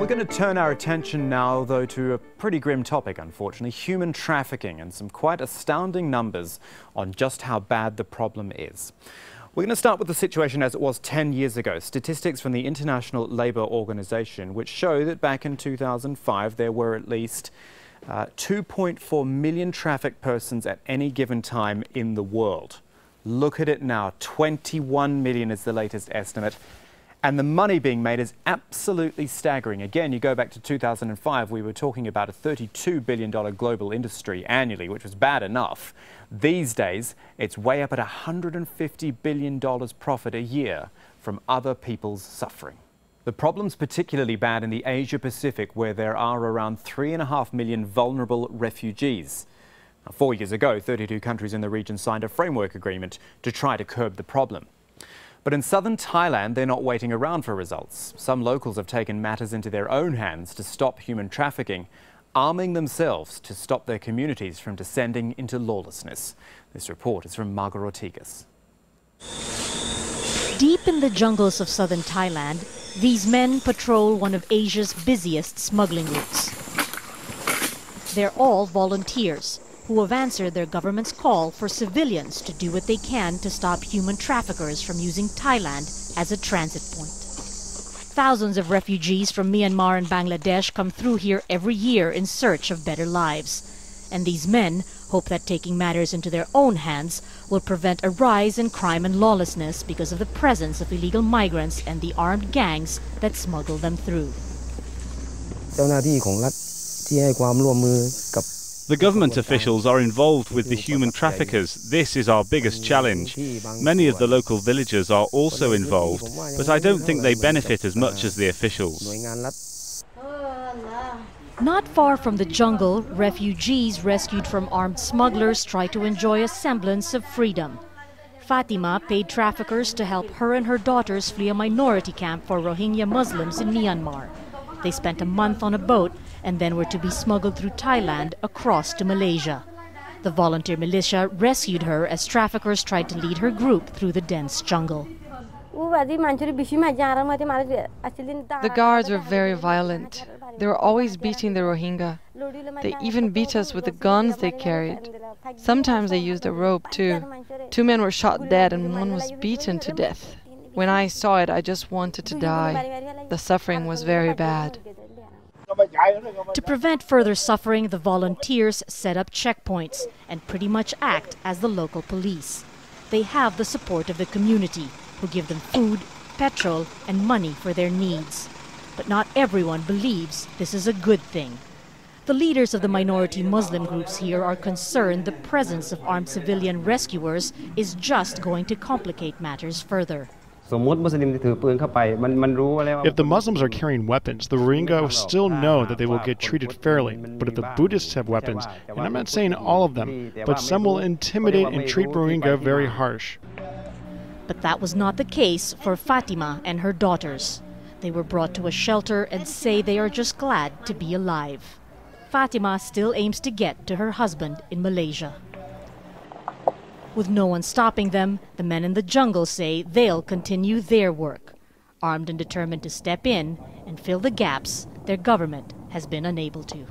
We're going to turn our attention now, though, to a pretty grim topic, unfortunately, human trafficking, and some quite astounding numbers on just how bad the problem is. We're going to start with the situation as it was 10 years ago. Statistics from the International Labour Organization, which show that back in 2005 there were at least 2.4 million trafficked persons at any given time in the world. Look at it now, 21 million is the latest estimate. And the money being made is absolutely staggering. Again, you go back to 2005, we were talking about a $32 billion global industry annually, which was bad enough. These days, it's way up at $150 billion profit a year from other people's suffering. The problem's particularly bad in the Asia-Pacific, where there are around 3.5 million vulnerable refugees. Now, 4 years ago, 32 countries in the region signed a framework agreement to try to curb the problem. But in southern Thailand, they're not waiting around for results. Some locals have taken matters into their own hands to stop human trafficking, arming themselves to stop their communities from descending into lawlessness. This report is from Margaret Ortigas. Deep in the jungles of southern Thailand, these men patrol one of Asia's busiest smuggling routes. They're all volunteers who have answered their government's call for civilians to do what they can to stop human traffickers from using Thailand as a transit point. Thousands of refugees from Myanmar and Bangladesh come through here every year in search of better lives. And these men hope that taking matters into their own hands will prevent a rise in crime and lawlessness because of the presence of illegal migrants and the armed gangs that smuggle them through. The government officials are involved with the human traffickers. This is our biggest challenge. Many of the local villagers are also involved, but I don't think they benefit as much as the officials. Not far from the jungle, refugees rescued from armed smugglers try to enjoy a semblance of freedom. Fatima paid traffickers to help her and her daughters flee a minority camp for Rohingya Muslims in Myanmar. They spent a month on a boat and then were to be smuggled through Thailand across to Malaysia. The volunteer militia rescued her as traffickers tried to lead her group through the dense jungle. The guards were very violent. They were always beating the Rohingya. They even beat us with the guns they carried. Sometimes they used a rope too. 2 men were shot dead and one was beaten to death. When I saw it, I just wanted to die. The suffering was very bad. To prevent further suffering, the volunteers set up checkpoints and pretty much act as the local police. They have the support of the community, who give them food, petrol, and money for their needs. But not everyone believes this is a good thing. The leaders of the minority Muslim groups here are concerned the presence of armed civilian rescuers is just going to complicate matters further. If the Muslims are carrying weapons, the Rohingya still know that they will get treated fairly. But if the Buddhists have weapons, and I'm not saying all of them, but some will intimidate and treat Rohingya very harsh. But that was not the case for Fatima and her daughters. They were brought to a shelter and say they are just glad to be alive. Fatima still aims to get to her husband in Malaysia. With no one stopping them, the men in the jungle say they'll continue their work, armed and determined to step in and fill the gaps their government has been unable to.